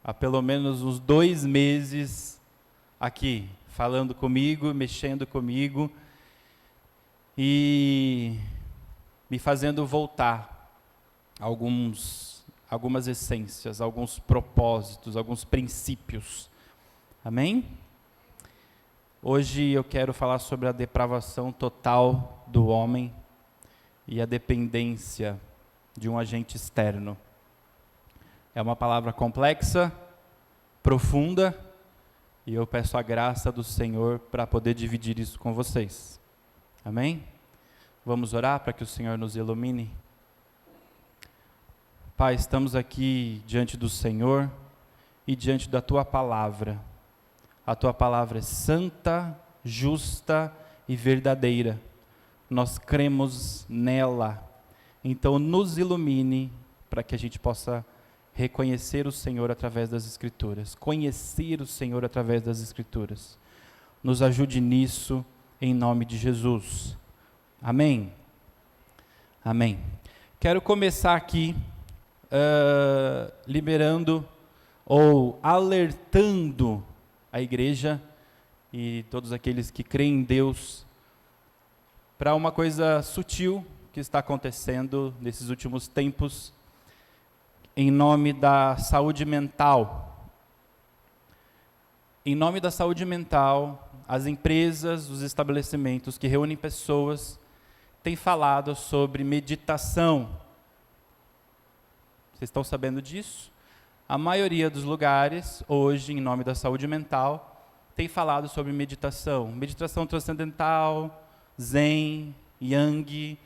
há pelo menos uns 2 meses aqui, falando comigo, mexendo comigo e me fazendo voltar algumas essências, alguns propósitos, alguns princípios. Amém? Hoje eu quero falar sobre a depravação total do homem e a dependência de um agente externo. É uma palavra complexa, profunda, e eu peço a graça do Senhor para poder dividir isso com vocês. Amém? Vamos orar para que o Senhor nos ilumine? Pai, estamos aqui diante do Senhor e diante da Tua palavra. A Tua palavra é santa, justa e verdadeira. Nós cremos nela. Então nos ilumine para que a gente possa reconhecer o Senhor através das Escrituras, conhecer o Senhor através das Escrituras. Nos ajude nisso, em nome de Jesus. Amém? Amém. Quero começar aqui liberando ou alertando a igreja e todos aqueles que creem em Deus para uma coisa sutil que está acontecendo nesses últimos tempos, em nome da saúde mental. Em nome da saúde mental, as empresas, os estabelecimentos que reúnem pessoas têm falado sobre meditação. Vocês estão sabendo disso? A maioria dos lugares, hoje, em nome da saúde mental, tem falado sobre meditação. Meditação transcendental, Zen, Yang,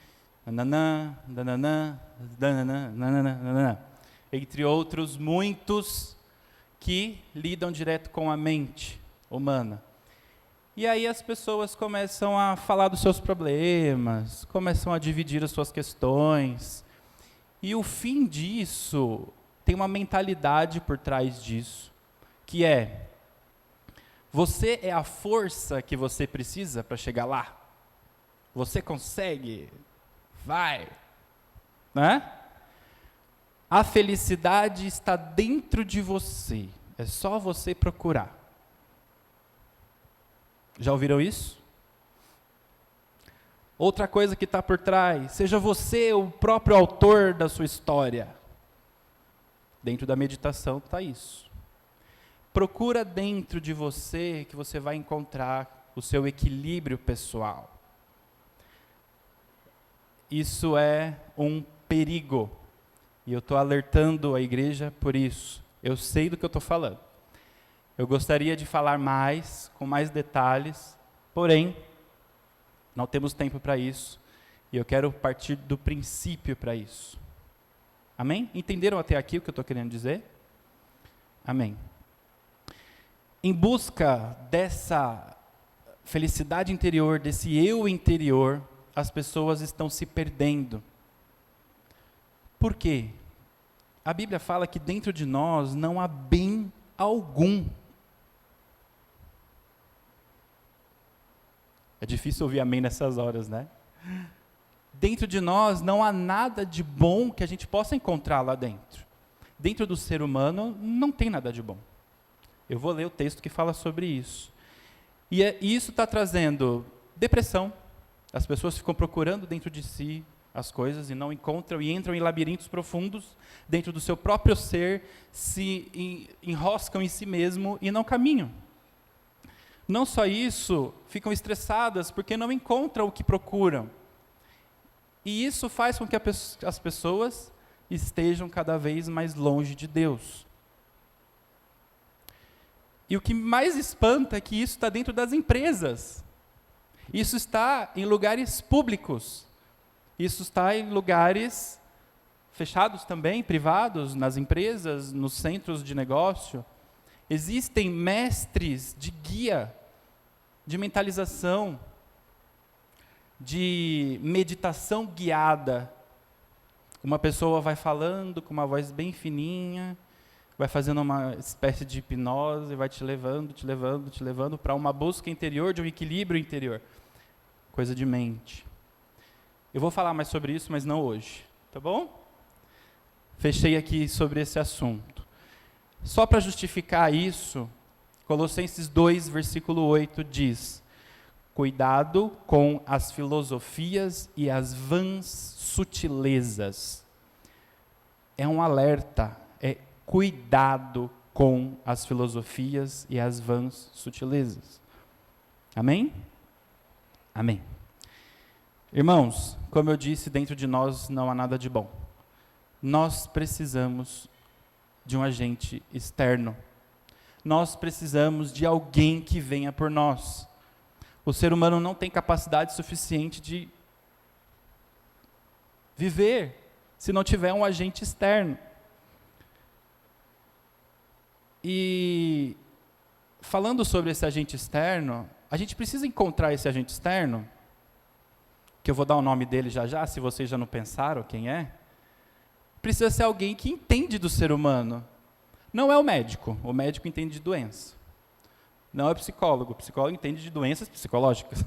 nananã, nananã, nananã, nananã, nananã. Entre outros muitos que lidam direto com a mente humana. E aí as pessoas começam a falar dos seus problemas, começam a dividir as suas questões. E o fim disso, tem uma mentalidade por trás disso, que é: você é a força que você precisa para chegar lá? Você consegue? Vai! Né? A felicidade está dentro de você, é só você procurar. Já ouviram isso? Outra coisa que está por trás: seja você o próprio autor da sua história. Dentro da meditação está isso. Procura dentro de você que você vai encontrar o seu equilíbrio pessoal. Isso é um perigo. E eu estou alertando a igreja por isso. Eu sei do que eu estou falando. Eu gostaria de falar mais, com mais detalhes, porém, não temos tempo para isso. E eu quero partir do princípio para isso. Amém? Entenderam até aqui o que eu estou querendo dizer? Amém. Em busca dessa felicidade interior, desse eu interior, as pessoas estão se perdendo. Por quê? A Bíblia fala que dentro de nós não há bem algum. É difícil ouvir amém nessas horas, né? Dentro de nós não há nada de bom que a gente possa encontrar lá dentro. Dentro do ser humano não tem nada de bom. Eu vou ler o texto que fala sobre isso. E isso está trazendo depressão. As pessoas ficam procurando dentro de si as coisas e não encontram, e entram em labirintos profundos dentro do seu próprio ser, se enroscam em si mesmo e não caminham. Não só isso, ficam estressadas porque não encontram o que procuram. E isso faz com que as pessoas estejam cada vez mais longe de Deus. E o que mais espanta é que isso está dentro das empresas. Isso está em lugares públicos. Isso está em lugares fechados também, privados, nas empresas, nos centros de negócio. Existem mestres de guia, de mentalização, de meditação guiada. Uma pessoa vai falando com uma voz bem fininha, vai fazendo uma espécie de hipnose, vai te levando para uma busca interior, de um equilíbrio interior. Coisa de mente. Eu vou falar mais sobre isso, mas não hoje, tá bom? Fechei aqui sobre esse assunto. Só para justificar isso, Colossenses 2, versículo 8 diz: cuidado com as filosofias e as vãs sutilezas. É um alerta, é cuidado com as filosofias e as vãs sutilezas. Amém? Amém. Irmãos, como eu disse, dentro de nós não há nada de bom. Nós precisamos de um agente externo. Nós precisamos de alguém que venha por nós. O ser humano não tem capacidade suficiente de viver se não tiver um agente externo. E falando sobre esse agente externo, a gente precisa encontrar esse agente externo, que eu vou dar o nome dele já já, se vocês já não pensaram quem é. Precisa ser alguém que entende do ser humano. Não é o médico entende de doença. Não é o psicólogo entende de doenças psicológicas.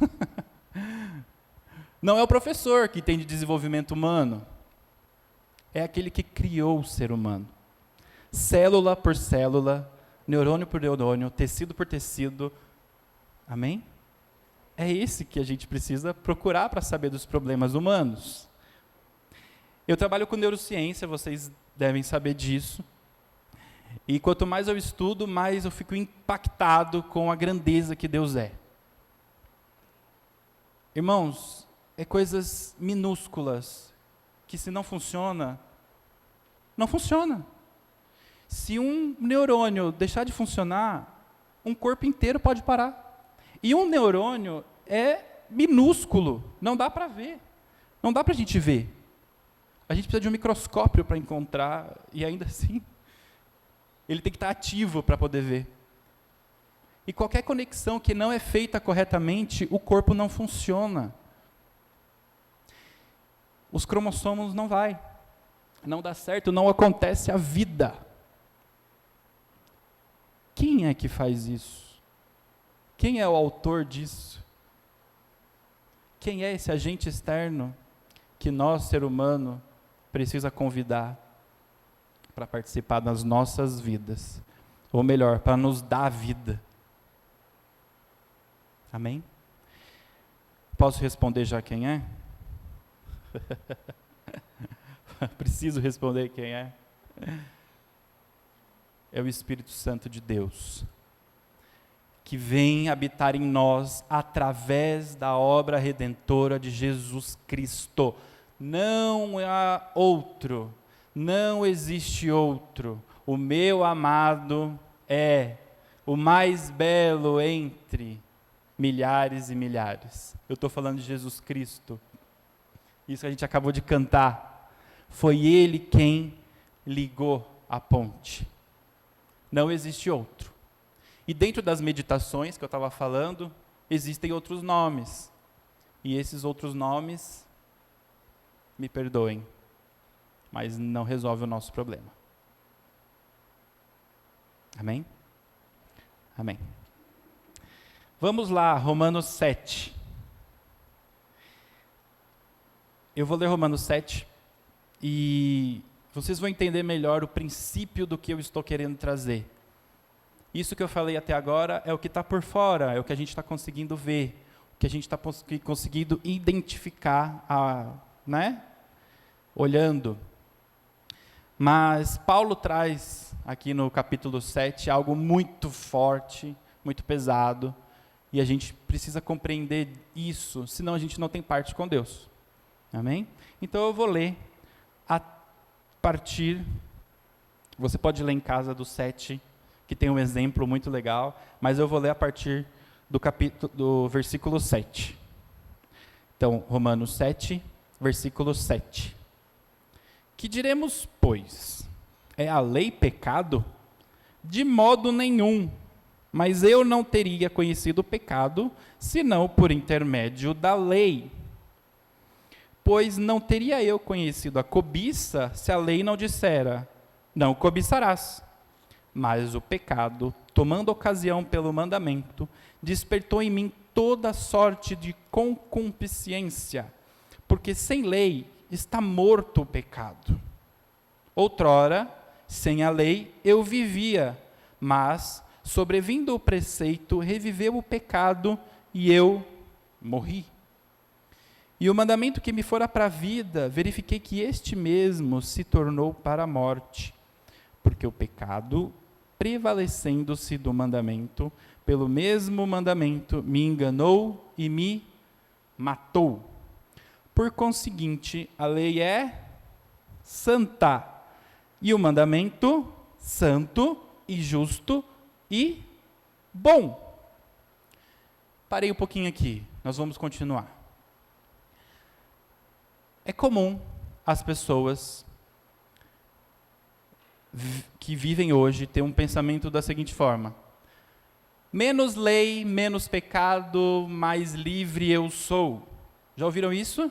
Não é o professor que entende de desenvolvimento humano. É aquele que criou o ser humano. Célula por célula, neurônio por neurônio, tecido por tecido. Amém? É esse que a gente precisa procurar para saber dos problemas humanos. Eu trabalho com neurociência, vocês devem saber disso. E quanto mais eu estudo, mais eu fico impactado com a grandeza que Deus é. Irmãos, é coisas minúsculas que se não funciona, não funciona. Se um neurônio deixar de funcionar, um corpo inteiro pode parar. E um neurônio é minúsculo, não dá para ver, não dá para a gente ver. A gente precisa de um microscópio para encontrar, e ainda assim, ele tem que estar ativo para poder ver. E qualquer conexão que não é feita corretamente, o corpo não funciona. Os cromossomos não vai, não dá certo, não acontece a vida. Quem é que faz isso? Quem é o autor disso? Quem é esse agente externo que nós, ser humano, precisa convidar para participar das nossas vidas? Ou melhor, para nos dar vida. Amém? Posso responder já quem é? Preciso responder quem é? É o Espírito Santo de Deus, que vem habitar em nós através da obra redentora de Jesus Cristo. Não há outro, não existe outro. O meu amado é o mais belo entre milhares e milhares. Eu estou falando de Jesus Cristo. Isso que a gente acabou de cantar. Foi Ele quem ligou a ponte. Não existe outro. E dentro das meditações que eu estava falando, existem outros nomes. E esses outros nomes, me perdoem, mas não resolve o nosso problema. Amém? Amém. Vamos lá, Romanos 7. Eu vou ler Romanos 7 e vocês vão entender melhor o princípio do que eu estou querendo trazer. Isso que eu falei até agora é o que está por fora, é o que a gente está conseguindo ver, o que a gente está conseguindo identificar, né? Olhando. Mas Paulo traz aqui no capítulo 7 algo muito forte, muito pesado, e a gente precisa compreender isso, senão a gente não tem parte com Deus. Amém? Então eu vou ler a partir, você pode ler em casa do 7, que tem um exemplo muito legal, mas eu vou ler a partir do versículo 7. Então, Romanos 7, versículo 7. Que diremos, pois? É a lei pecado? De modo nenhum. Mas eu não teria conhecido o pecado, senão por intermédio da lei. Pois não teria eu conhecido a cobiça, se a lei não dissera, não cobiçarás. Mas o pecado, tomando ocasião pelo mandamento, despertou em mim toda sorte de concupiscência, porque sem lei está morto o pecado. Outrora, sem a lei eu vivia, mas, sobrevindo o preceito, reviveu o pecado e eu morri. E o mandamento que me fora para a vida, verifiquei que este mesmo se tornou para a morte, porque o pecado, prevalecendo-se do mandamento, pelo mesmo mandamento, me enganou e me matou. Por conseguinte, a lei é santa, e o mandamento santo e justo e bom. Parei um pouquinho aqui, nós vamos continuar. É comum as pessoas que vivem hoje ter um pensamento da seguinte forma: menos lei, menos pecado, mais livre eu sou. Já ouviram isso?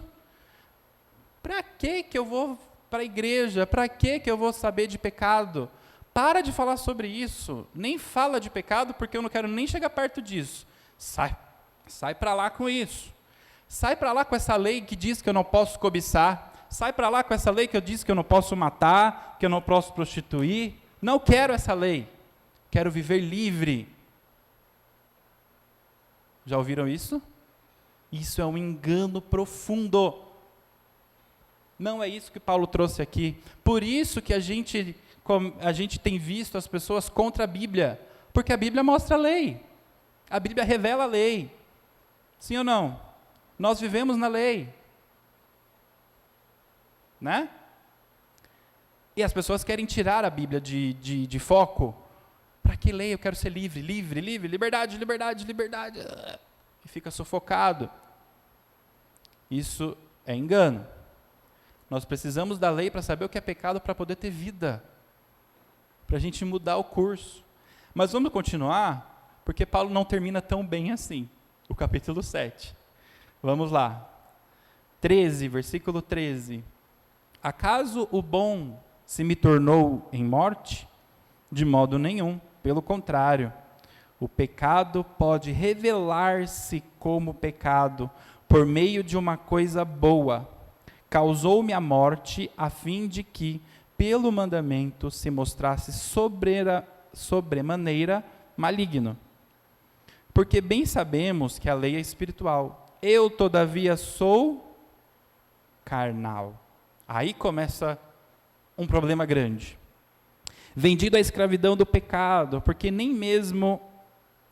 Para que eu vou para a igreja? Para que eu vou saber de pecado? Para de falar sobre isso. Nem fala de pecado, porque eu não quero nem chegar perto disso. Sai para lá com isso. Sai para lá com essa lei que diz que eu não posso cobiçar. Sai para lá com essa lei que eu disse que eu não posso matar, que eu não posso prostituir. Não quero essa lei. Quero viver livre. Já ouviram isso? Isso é um engano profundo. Não é isso que Paulo trouxe aqui. Por isso que a gente tem visto as pessoas contra a Bíblia. Porque a Bíblia mostra a lei. A Bíblia revela a lei. Sim ou não? Nós vivemos na lei. Né? E as pessoas querem tirar a Bíblia de foco. Para que lei? Eu quero ser livre, liberdade. E fica sufocado. Isso é engano. Nós precisamos da lei para saber o que é pecado, para poder ter vida. Para a gente mudar o curso. Mas vamos continuar, porque Paulo não termina tão bem assim. O capítulo 7. Vamos lá. 13, versículo 13. Acaso o bom se me tornou em morte? De modo nenhum, pelo contrário. O pecado pode revelar-se como pecado por meio de uma coisa boa. Causou-me a morte a fim de que, pelo mandamento, se mostrasse sobremaneira maligno. Porque bem sabemos que a lei é espiritual. Eu, todavia, sou carnal. Aí começa um problema grande. Vendido à escravidão do pecado, porque nem mesmo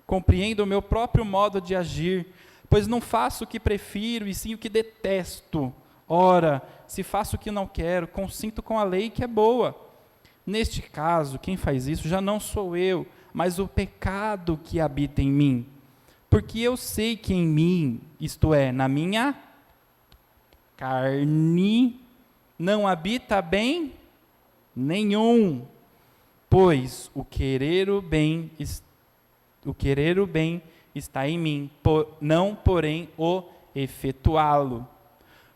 compreendo o meu próprio modo de agir, pois não faço o que prefiro, e sim o que detesto. Ora, se faço o que não quero, consinto com a lei que é boa. Neste caso, quem faz isso já não sou eu, mas o pecado que habita em mim. Porque eu sei que em mim, isto é, na minha carne, não habita bem nenhum. Pois o querer o bem está em mim, não porém o efetuá-lo.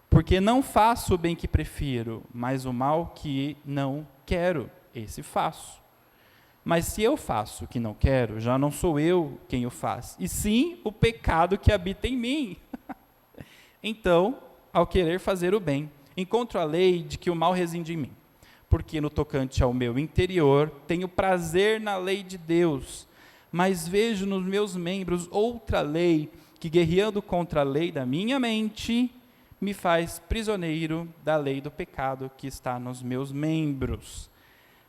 Porque não faço o bem que prefiro, mas o mal que não quero, esse faço. Mas se eu faço o que não quero, já não sou eu quem o faz, e sim o pecado que habita em mim. Então, ao querer fazer o bem, encontro a lei de que o mal reside em mim. Porque no tocante ao meu interior, tenho prazer na lei de Deus, mas vejo nos meus membros outra lei, que guerreando contra a lei da minha mente, me faz prisioneiro da lei do pecado que está nos meus membros.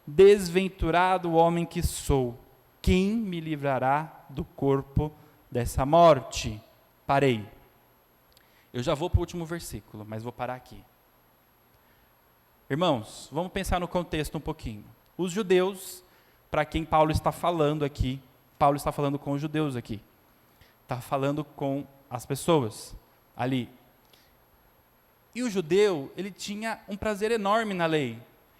Desventurado o homem que sou, quem me livrará do corpo dessa morte? Parei. Eu já vou para o último versículo, mas vou parar aqui. Irmãos, vamos pensar no contexto um pouquinho. Os judeus, para quem Paulo está falando aqui, Paulo está falando com os judeus aqui. Está falando com as pessoas ali. E o judeu, ele tinha um prazer enorme na lei.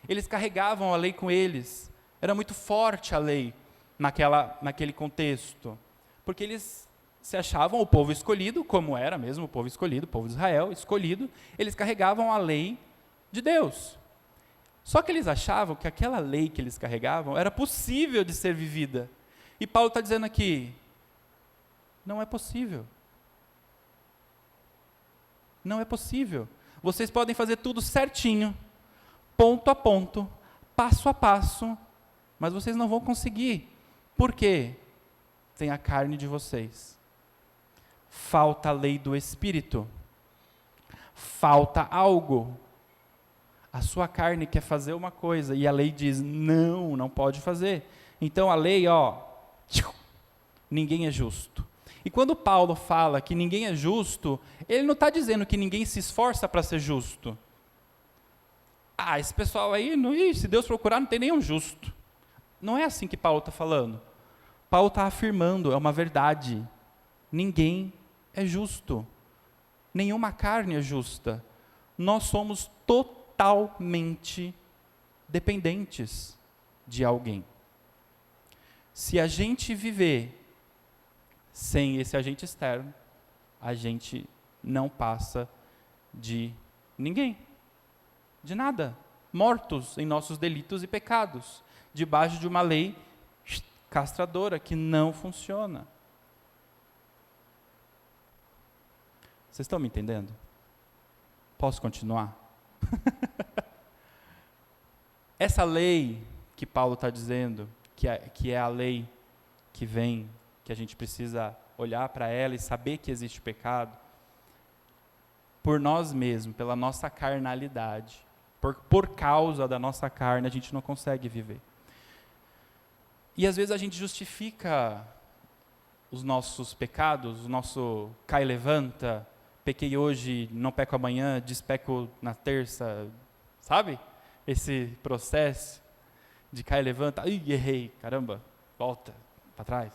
Eles carregavam a lei com eles. Era muito forte a lei naquele contexto. Porque eles se achavam o povo escolhido, como era mesmo o povo escolhido, o povo de Israel escolhido. Eles carregavam a lei de Deus. Só que eles achavam que aquela lei que eles carregavam era possível de ser vivida. E Paulo está dizendo aqui, não é possível. Não é possível. Vocês podem fazer tudo certinho, ponto a ponto, passo a passo, mas vocês não vão conseguir. Por quê? Tem a carne de vocês. Falta a lei do Espírito. Falta algo. A sua carne quer fazer uma coisa e a lei diz, não, não pode fazer. Então a lei, ninguém é justo. E quando Paulo fala que ninguém é justo, ele não está dizendo que ninguém se esforça para ser justo. Esse pessoal aí, se Deus procurar, não tem nenhum justo. Não é assim que Paulo está falando. Paulo está afirmando, é uma verdade. Ninguém é justo. Nenhuma carne é justa. Nós somos totalmente dependentes de alguém. Se a gente viver sem esse agente externo, a gente não passa de ninguém, de nada. Mortos em nossos delitos e pecados, debaixo de uma lei castradora que não funciona. Vocês estão me entendendo? Posso continuar? Essa lei que Paulo está dizendo, que é a lei que vem, que a gente precisa olhar para ela e saber que existe pecado, por nós mesmos, pela nossa carnalidade, por causa da nossa carne, a gente não consegue viver. E às vezes a gente justifica os nossos pecados, o nosso cai e levanta, pequei hoje, não peco amanhã, despeco na terça, sabe? Esse processo de cai e levanta, errei, caramba, volta para trás.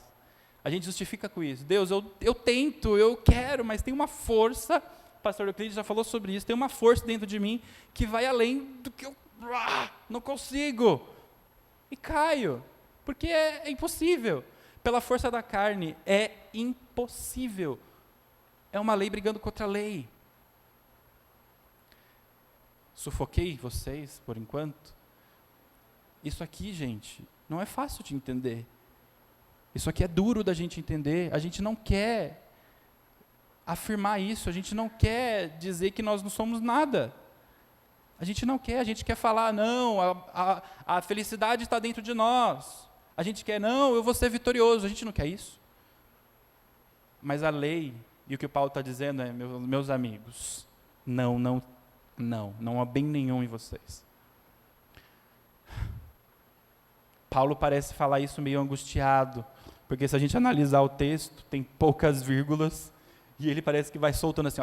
A gente justifica com isso. Deus, eu tento, eu quero, mas tem uma força, o pastor Euclides já falou sobre isso, tem uma força dentro de mim que vai além do que eu não consigo. E caio, porque é impossível. Pela força da carne, é impossível. É uma lei brigando contra a lei. Sufoquei vocês por enquanto? Isso aqui, gente, não é fácil de entender. Isso aqui é duro da gente entender. A gente não quer afirmar isso, a gente não quer dizer que nós não somos nada. A gente não quer, a gente quer falar, não, a felicidade está dentro de nós. A gente quer, não, eu vou ser vitorioso. A gente não quer isso. Mas a lei, e o que o Paulo está dizendo é, meus amigos, não há bem nenhum em vocês. Paulo parece falar isso meio angustiado, porque se a gente analisar o texto, tem poucas vírgulas, e ele parece que vai soltando assim,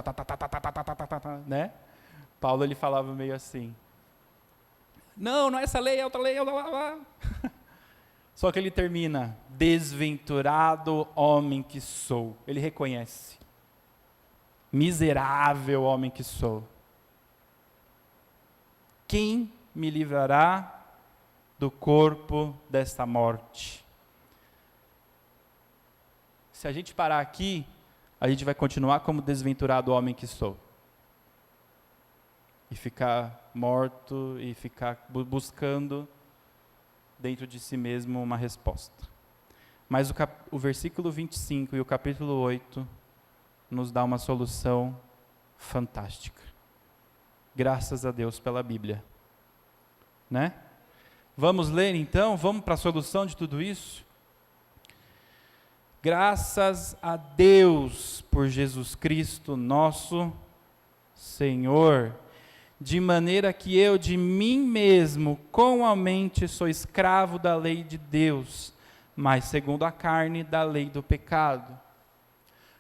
né? Paulo, ele falava meio assim, não é essa lei, é outra lei, Só que ele termina, desventurado homem que sou. Ele reconhece, miserável homem que sou. Quem me livrará do corpo desta morte? Se a gente parar aqui, a gente vai continuar como desventurado homem que sou. E ficar morto, e ficar buscando dentro de si mesmo uma resposta. Mas o versículo 25 e o capítulo 8 nos dá uma solução fantástica. Graças a Deus pela Bíblia. Né? Vamos ler então? Vamos para a solução de tudo isso? Graças a Deus por Jesus Cristo, nosso Senhor, de maneira que eu de mim mesmo, carnalmente, sou escravo da lei de Deus, mas segundo a carne, da lei do pecado.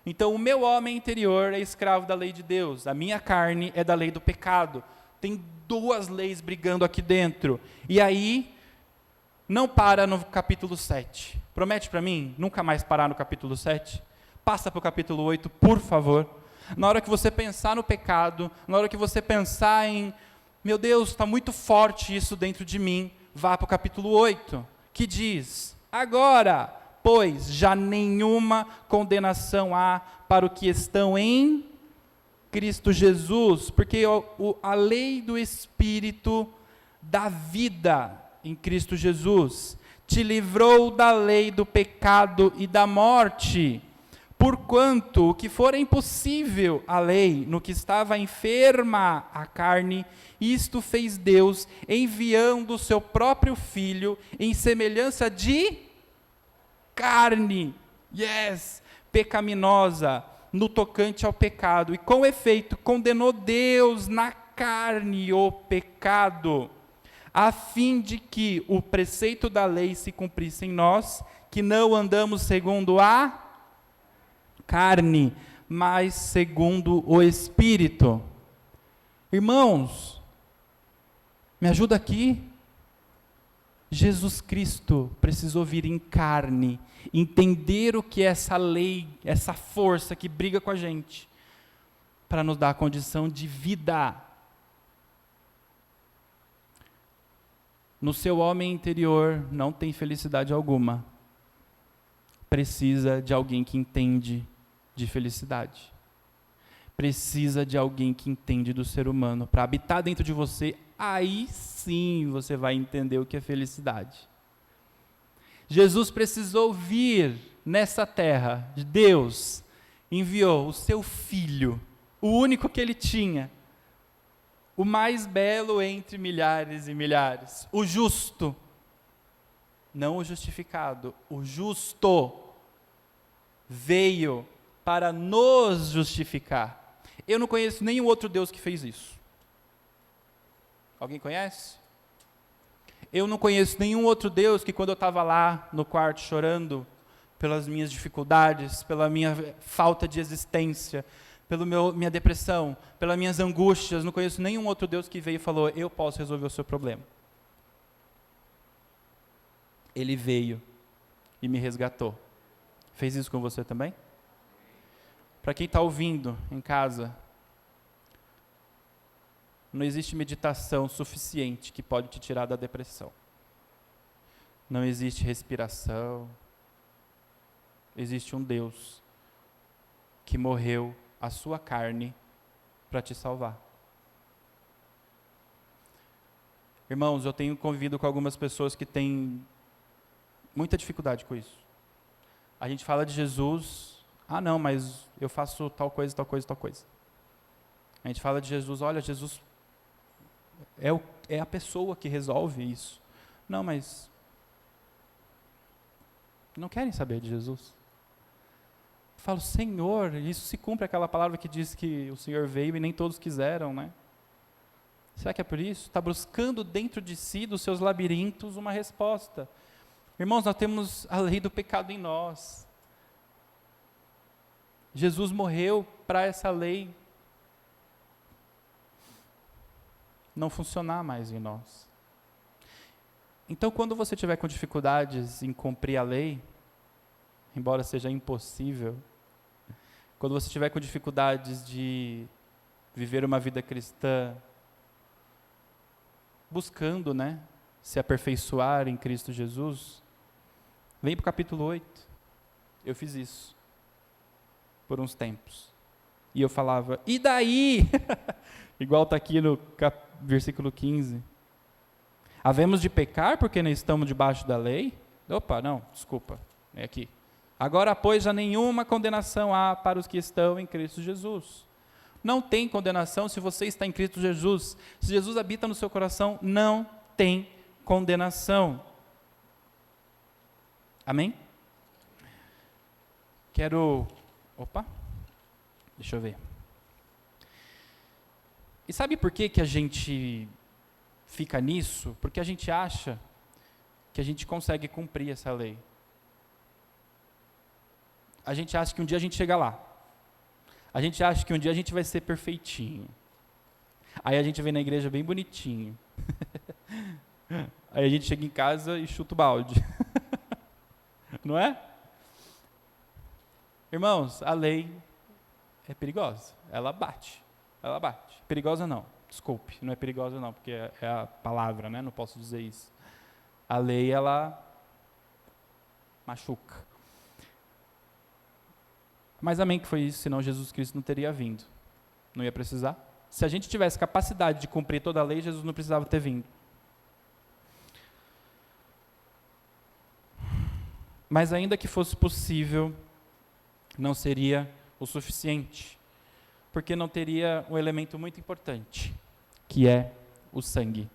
Então o meu homem interior é escravo da lei de Deus, a minha carne é da lei do pecado. Tem duas leis brigando aqui dentro. E aí, não para no capítulo 7. Promete para mim nunca mais parar no capítulo 7? Passa para o capítulo 8, por favor. Na hora que você pensar no pecado, na hora que você pensar em, meu Deus, está muito forte isso dentro de mim, vá para o capítulo 8, que diz, agora, pois, já nenhuma condenação há para o que estão em Cristo Jesus, porque a lei do Espírito da vida em Cristo Jesus te livrou da lei do pecado e da morte, Porquanto o que fora impossível à lei, no que estava enferma a carne, isto fez Deus, enviando o seu próprio Filho em semelhança de carne, pecaminosa, no tocante ao pecado, e com efeito condenou Deus na carne o pecado, a fim de que o preceito da lei se cumprisse em nós, que não andamos segundo a carne, mas segundo o Espírito. Irmãos, me ajuda aqui. Jesus Cristo precisou vir em carne, entender o que é essa lei, essa força que briga com a gente, para nos dar a condição de vida. No seu homem interior não tem felicidade alguma. Precisa de alguém que entende de felicidade. Precisa de alguém que entende do ser humano para habitar dentro de você. Aí sim você vai entender o que é felicidade. Jesus precisou vir nessa terra. Deus enviou o seu Filho, o único que ele tinha, o mais belo entre milhares e milhares, o justo, não o justificado, o justo, veio para nos justificar. Eu não conheço nenhum outro Deus que fez isso. Alguém conhece? Eu não conheço nenhum outro Deus que, quando eu estava lá no quarto chorando pelas minhas dificuldades, pela minha falta de existência, pela minha depressão, pelas minhas angústias, não conheço nenhum outro Deus que veio e falou: eu posso resolver o seu problema. Ele veio e me resgatou. Fez isso com você também? Para quem está ouvindo em casa, não existe meditação suficiente que pode te tirar da depressão. Não existe respiração. Existe um Deus que morreu a sua carne para te salvar. Irmãos, eu tenho convivido com algumas pessoas que têm muita dificuldade com isso. A gente fala de Jesus, não, mas eu faço tal coisa, tal coisa, tal coisa. A gente fala de Jesus, olha, Jesus é a pessoa que resolve isso. Não, mas não querem saber de Jesus. Eu falo, Senhor, isso se cumpre aquela palavra que diz que o Senhor veio e nem todos quiseram, né? Será que é por isso? Está buscando dentro de si, dos seus labirintos, uma resposta. Irmãos, nós temos a lei do pecado em nós. Jesus morreu para essa lei não funcionar mais em nós. Então, quando você tiver com dificuldades em cumprir a lei, embora seja impossível, quando você tiver com dificuldades de viver uma vida cristã, buscando, se aperfeiçoar em Cristo Jesus, vem para o capítulo 8. Eu fiz isso por uns tempos. E eu falava, e daí? Igual está aqui no versículo 15. Havemos de pecar porque não estamos debaixo da lei? Opa, não, desculpa, é aqui. Agora, pois, já nenhuma condenação há para os que estão em Cristo Jesus. Não tem condenação se você está em Cristo Jesus. Se Jesus habita no seu coração, não tem condenação. Amém? Deixa eu ver. E sabe por que a gente fica nisso? Porque a gente acha que a gente consegue cumprir essa lei. A gente acha que um dia a gente chega lá. A gente acha que um dia a gente vai ser perfeitinho. Aí a gente vem na igreja bem bonitinho. Aí a gente chega em casa e chuta o balde. Não é? Irmãos, a lei é perigosa. Ela bate. Perigosa não. Desculpe, não é perigosa não, porque é a palavra, não posso dizer isso. A lei, ela machuca. Mas amém que foi isso, senão Jesus Cristo não teria vindo. Não ia precisar. Se a gente tivesse capacidade de cumprir toda a lei, Jesus não precisava ter vindo. Mas ainda que fosse possível, não seria o suficiente, porque não teria um elemento muito importante, que é o sangue.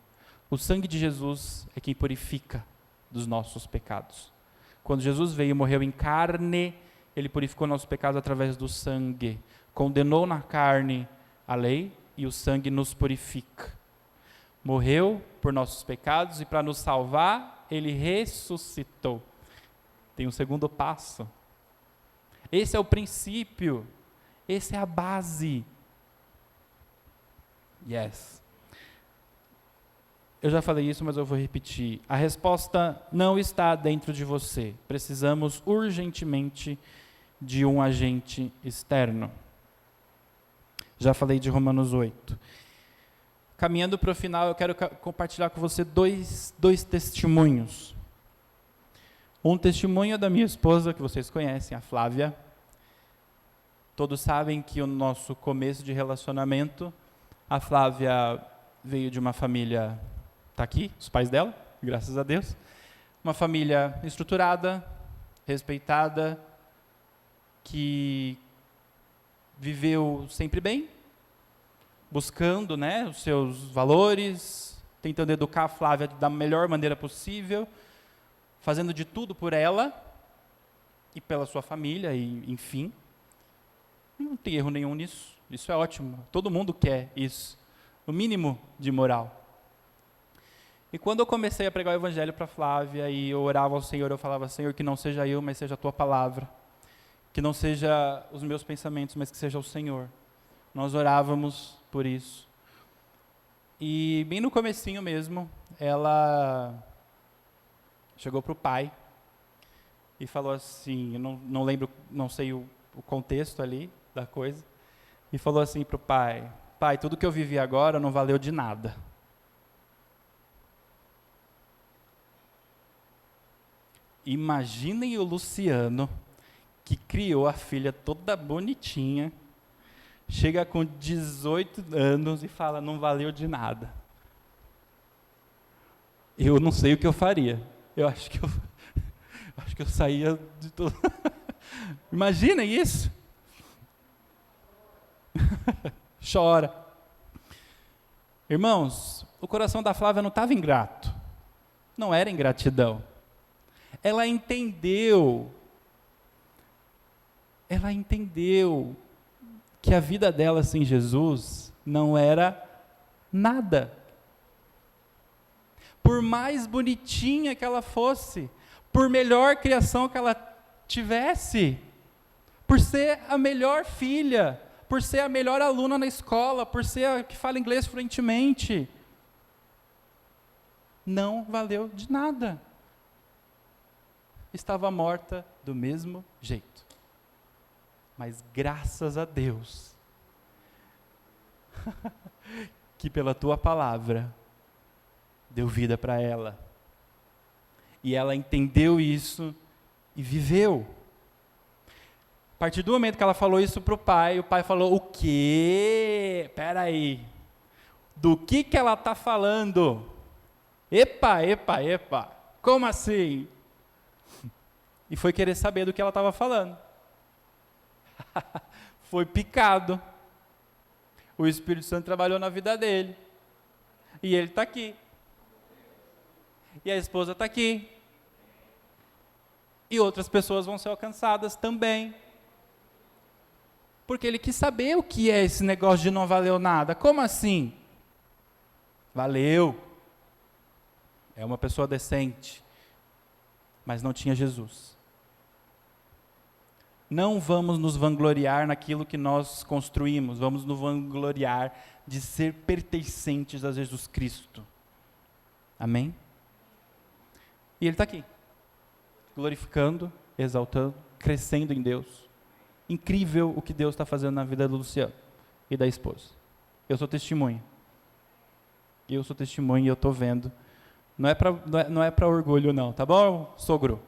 O sangue de Jesus é quem purifica dos nossos pecados. Quando Jesus veio e morreu em carne, ele purificou nossos pecados através do sangue. Condenou na carne a lei e o sangue nos purifica. Morreu por nossos pecados e para nos salvar, ele ressuscitou. Tem um segundo passo. Esse é o princípio. Essa é a base. Yes. Eu já falei isso, mas eu vou repetir. A resposta não está dentro de você. Precisamos urgentemente de um agente externo. Já falei de Romanos 8. Caminhando para o final, eu quero compartilhar com você dois testemunhos. Um testemunho da minha esposa, que vocês conhecem, a Flávia. Todos sabem que o nosso começo de relacionamento, a Flávia veio de uma família, está aqui, os pais dela, graças a Deus. Uma família estruturada, respeitada, que viveu sempre bem, buscando, né, os seus valores, tentando educar a Flávia da melhor maneira possível, fazendo de tudo por ela e pela sua família, e enfim. Não tem erro nenhum nisso, isso é ótimo, todo mundo quer isso, o mínimo de moral. E quando eu comecei a pregar o evangelho para Flávia e eu orava ao Senhor, eu falava: Senhor, que não seja eu, mas seja a tua palavra, que não seja os meus pensamentos, mas que seja o Senhor. Nós orávamos por isso. E bem no comecinho mesmo, ela chegou para o pai e falou assim, eu não lembro, não sei o contexto ali da coisa, e falou assim para o pai: pai, tudo que eu vivi agora não valeu de nada. Imaginem o Luciano, que criou a filha toda bonitinha, chega com 18 anos e fala: não valeu de nada. Eu não sei o que eu faria. Eu acho que eu saía de tudo. Imaginem isso. Chora. Irmãos, o coração da Flávia não estava ingrato. Não era ingratidão. Ela entendeu que a vida dela sem Jesus não era nada. Por mais bonitinha que ela fosse, por melhor criação que ela tivesse, por ser a melhor filha, por ser a melhor aluna na escola, por ser a que fala inglês fluentemente, não valeu de nada. Estava morta do mesmo jeito. Mas graças a Deus, que pela tua palavra, deu vida para ela. E ela entendeu isso e viveu. A partir do momento que ela falou isso para o pai falou: o quê? Espera aí. Do que ela está falando? Epa. Como assim? E foi querer saber do que ela estava falando. Foi picado. O Espírito Santo trabalhou na vida dele. E ele está aqui. E a esposa está aqui. E outras pessoas vão ser alcançadas também. Porque ele quis saber o que é esse negócio de não valeu nada. Como assim? Valeu. É uma pessoa decente. Mas não tinha Jesus. Não vamos nos vangloriar naquilo que nós construímos, vamos nos vangloriar de ser pertencentes a Jesus Cristo. Amém? E ele está aqui, glorificando, exaltando, crescendo em Deus. Incrível o que Deus está fazendo na vida do Luciano e da esposa. Eu sou testemunha. E eu estou vendo. Não é para orgulho não, tá bom, sogro?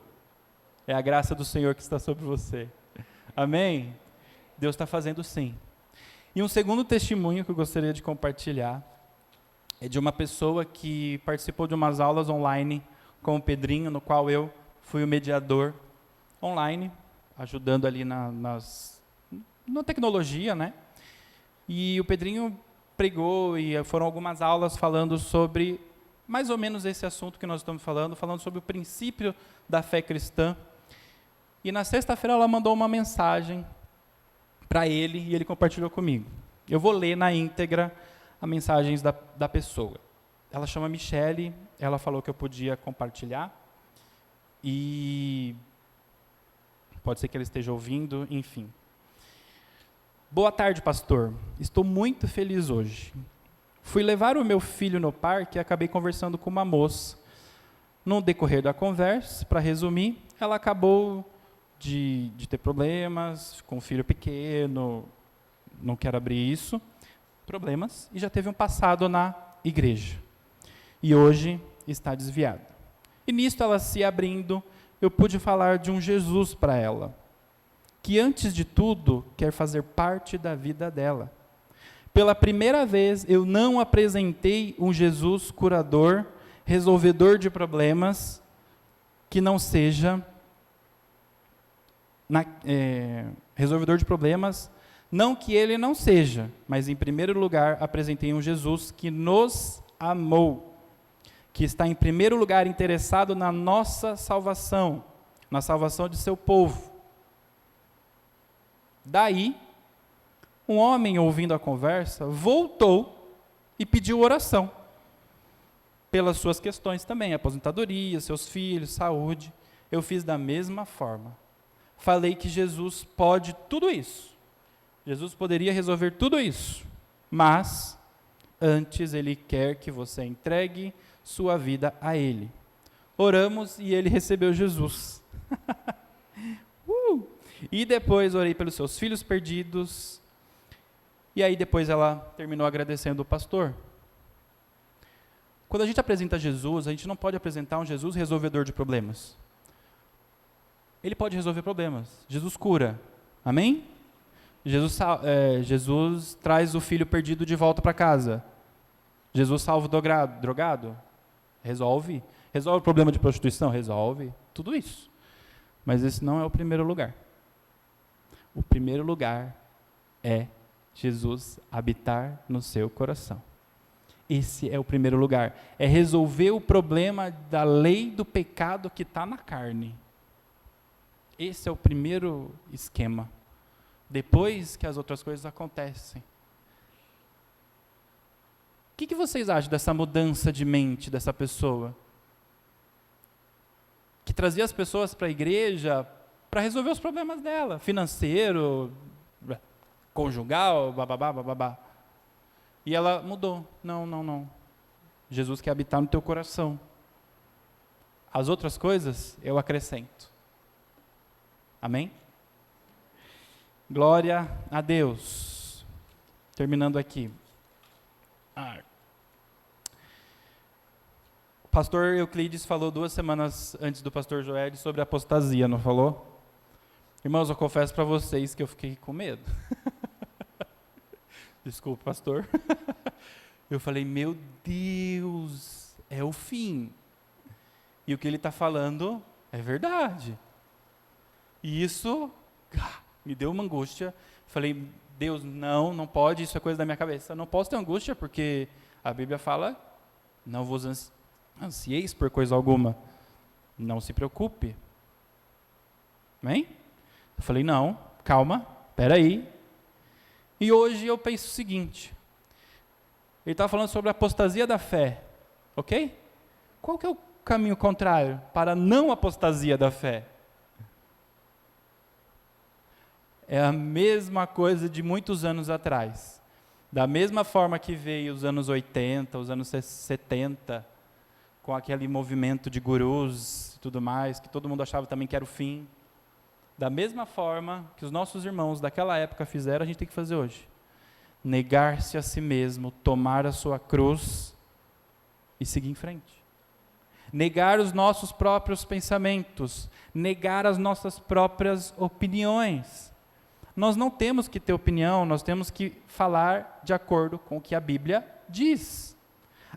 É a graça do Senhor que está sobre você. Amém? Deus está fazendo sim. E um segundo testemunho que eu gostaria de compartilhar é de uma pessoa que participou de umas aulas online com o Pedrinho, no qual eu fui o mediador online. ajudando ali na tecnologia, né? E o Pedrinho pregou e foram algumas aulas falando sobre mais ou menos esse assunto que nós estamos falando sobre o princípio da fé cristã. E na sexta-feira ela mandou uma mensagem para ele e ele compartilhou comigo. Eu vou ler na íntegra as mensagens da pessoa. Ela chama Michele, ela falou que eu podia compartilhar. E pode ser que ela esteja ouvindo, enfim. Boa tarde, pastor. Estou muito feliz hoje. Fui levar o meu filho no parque e acabei conversando com uma moça. No decorrer da conversa, para resumir, ela acabou de ter problemas com um filho pequeno, não quero abrir isso, problemas, e já teve um passado na igreja. E hoje está desviada. E nisto ela se abrindo, eu pude falar de um Jesus para ela, que antes de tudo quer fazer parte da vida dela. Pela primeira vez eu não apresentei um Jesus curador, resolvedor de problemas, que não seja resolvedor de problemas, não que ele não seja, mas em primeiro lugar apresentei um Jesus que nos amou, que está em primeiro lugar interessado na nossa salvação, na salvação de seu povo. Daí, um homem, ouvindo a conversa, voltou e pediu oração. Pelas suas questões também, aposentadoria, seus filhos, saúde. Eu fiz da mesma forma. Falei que Jesus pode tudo isso. Jesus poderia resolver tudo isso. Mas, antes ele quer que você entregue sua vida a ele. Oramos e ele recebeu Jesus. E depois orei pelos seus filhos perdidos. E aí depois ela terminou agradecendo o pastor. Quando a gente apresenta Jesus, a gente não pode apresentar um Jesus resolvedor de problemas. Ele pode resolver problemas. Jesus cura. Amém? Jesus traz o filho perdido de volta para casa. Jesus salva o drogado. Resolve. Resolve o problema de prostituição? Resolve. Tudo isso. Mas esse não é o primeiro lugar. O primeiro lugar é Jesus habitar no seu coração. Esse é o primeiro lugar. É resolver o problema da lei do pecado que está na carne. Esse é o primeiro esquema. Depois que as outras coisas acontecem. O que vocês acham dessa mudança de mente dessa pessoa? Que trazia as pessoas para a igreja para resolver os problemas dela. Financeiro, conjugal, bababá, bababá. E ela mudou. Não. Jesus quer habitar no teu coração. As outras coisas eu acrescento. Amém? Glória a Deus. Terminando aqui. O pastor Euclides falou 2 semanas antes do pastor Joel sobre apostasia, não falou? Irmãos, eu confesso para vocês que eu fiquei com medo. Desculpa, pastor. Eu falei, meu Deus, é o fim. E o que ele está falando é verdade. E isso me deu uma angústia. Falei, Deus, não pode, isso é coisa da minha cabeça. Eu não posso ter angústia, porque a Bíblia fala, não vos ansieis por coisa alguma. Não se preocupe. Amém? Eu falei, não, calma, peraí. E hoje eu penso o seguinte, ele está falando sobre a apostasia da fé, ok? Qual que é o caminho contrário para a não apostasia da fé? É a mesma coisa de muitos anos atrás. Da mesma forma que veio os anos 80, os anos 70, com aquele movimento de gurus e tudo mais, que todo mundo achava também que era o fim. Da mesma forma que os nossos irmãos daquela época fizeram, a gente tem que fazer hoje. Negar-se a si mesmo, tomar a sua cruz e seguir em frente. Negar os nossos próprios pensamentos, negar as nossas próprias opiniões. Nós não temos que ter opinião, nós temos que falar de acordo com o que a Bíblia diz.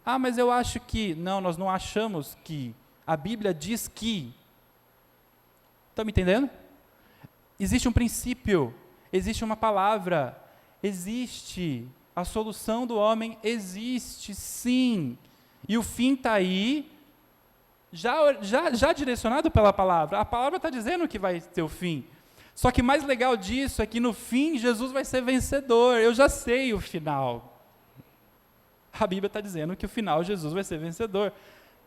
Ah, mas eu acho que... Não, nós não achamos que. A Bíblia diz que. Estão me entendendo? existe um princípio, existe uma palavra, existe. A solução do homem existe, sim. E o fim está aí, já direcionado pela palavra. A palavra está dizendo que vai ter o fim. Só que mais legal disso é que no fim Jesus vai ser vencedor. Eu já sei o final. A Bíblia está dizendo que o final Jesus vai ser vencedor.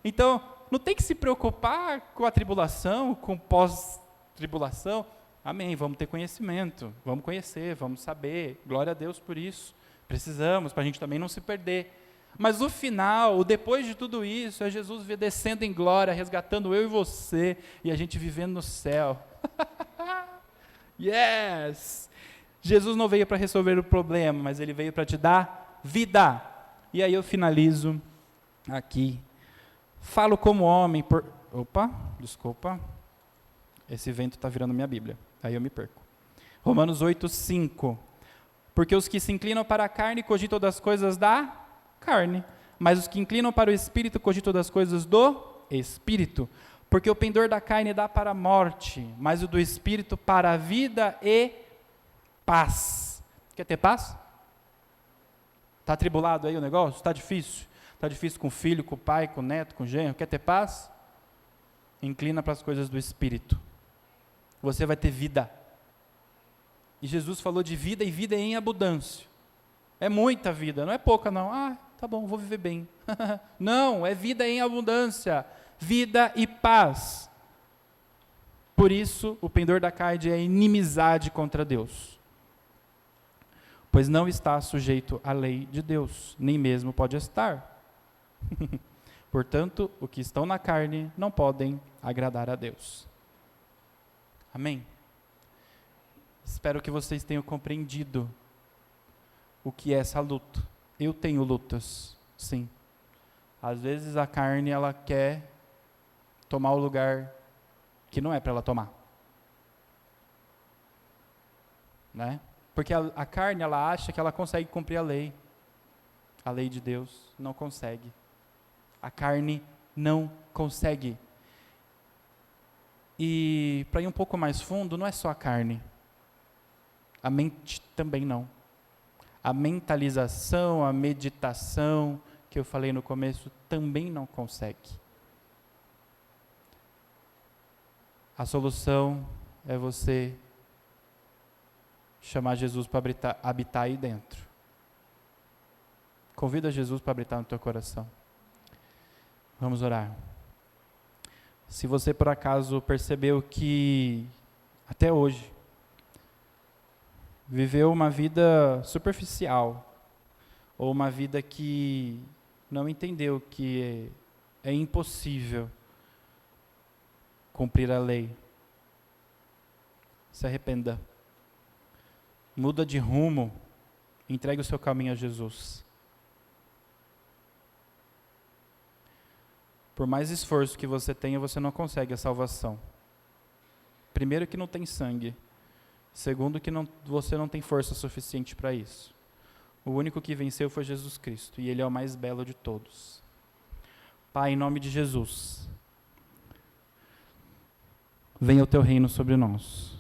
Então, não tem que se preocupar com a tribulação, com pós-tribulação. Amém, vamos ter conhecimento, vamos conhecer, vamos saber. Glória a Deus por isso. Precisamos, para a gente também não se perder. Mas o final, o depois de tudo isso, é Jesus descendo em glória, resgatando eu e você, e a gente vivendo no céu. Yes! Jesus não veio para resolver o problema, mas Ele veio para te dar vida. E aí eu finalizo aqui. Falo como homem por... Opa, desculpa. Esse vento está virando minha Bíblia, aí eu me perco. Romanos 8:5. Porque os que se inclinam para a carne cogitam das coisas da carne, mas os que inclinam para o Espírito cogitam das coisas do Espírito. Porque o pendor da carne dá para a morte, mas o do Espírito para a vida e paz. Quer ter paz? Está atribulado aí o negócio? Está difícil? Está difícil com o filho, com o pai, com o neto, com o genro? Quer ter paz? Inclina para as coisas do Espírito. Você vai ter vida. E Jesus falou de vida e vida em abundância. É muita vida, não é pouca não. Ah, tá bom, vou viver bem. Não, é vida em abundância. Vida e paz. Por isso, o pendor da carne é inimizade contra Deus. Pois não está sujeito à lei de Deus, nem mesmo pode estar. Portanto, os que estão na carne não podem agradar a Deus. Amém? Espero que vocês tenham compreendido o que é essa luta. Eu tenho lutas, sim. Às vezes a carne, ela quer tomar o lugar que não é para ela tomar. Né? Porque a carne, ela acha que ela consegue cumprir a lei. A lei de Deus não consegue. A carne não consegue. E para ir um pouco mais fundo, não é só a carne. A mente também não. A mentalização, a meditação, que eu falei no começo, também não consegue. A solução é você chamar Jesus para habitar aí dentro. Convida Jesus para habitar no teu coração. Vamos orar. Se você por acaso percebeu que até hoje viveu uma vida superficial, ou uma vida que não entendeu que é impossível cumprir a lei, se arrependa. Muda de rumo, entregue o seu caminho a Jesus. Por mais esforço que você tenha, você não consegue a salvação. Primeiro que não tem sangue. Segundo que você não tem força suficiente para isso. O único que venceu foi Jesus Cristo, e Ele é o mais belo de todos. Pai, em nome de Jesus, venha o Teu reino sobre nós.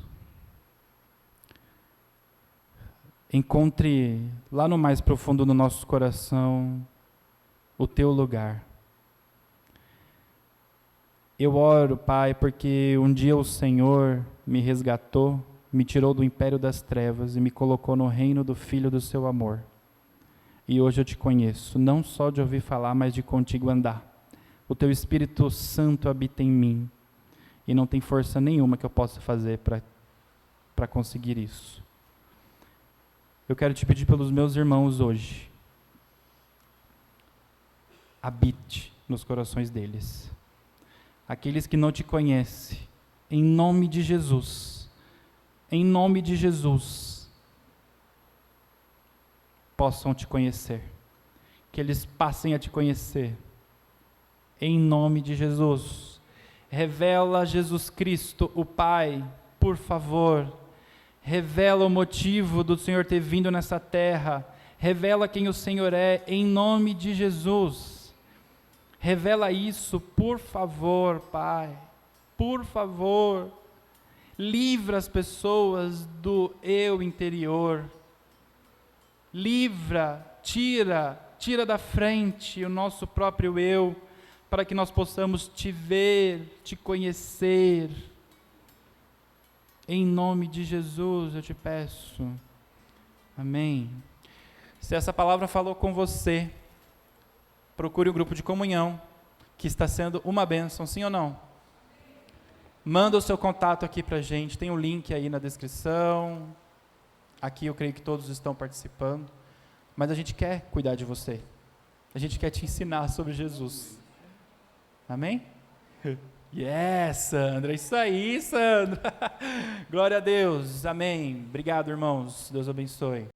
Encontre lá no mais profundo do nosso coração o Teu lugar. Eu oro, Pai, porque um dia o Senhor me resgatou, me tirou do império das trevas e me colocou no reino do Filho do Seu amor. E hoje eu Te conheço, não só de ouvir falar, mas de contigo andar. O Teu Espírito Santo habita em mim e não tem força nenhuma que eu possa fazer para conseguir isso. Eu quero Te pedir pelos meus irmãos hoje. Habite nos corações deles. Aqueles que não Te conhecem, em nome de Jesus, possam Te conhecer, que eles passem a Te conhecer, em nome de Jesus. Revela Jesus Cristo, o Pai, por favor, revela o motivo do Senhor ter vindo nessa terra, revela quem o Senhor é, em nome de Jesus. Revela isso, por favor, Pai, por favor. Livra as pessoas do eu interior. Livra, tira da frente o nosso próprio eu, para que nós possamos te ver, te conhecer. Em nome de Jesus eu te peço. Amém. Se essa palavra falou com você, procure o grupo de comunhão, que está sendo uma bênção, sim ou não? Manda o seu contato aqui para a gente, tem um link aí na descrição. Aqui eu creio que todos estão participando. Mas a gente quer cuidar de você. A gente quer te ensinar sobre Jesus. Amém? Yes, Sandra, isso aí, Sandra. Glória a Deus, amém. Obrigado, irmãos, Deus abençoe.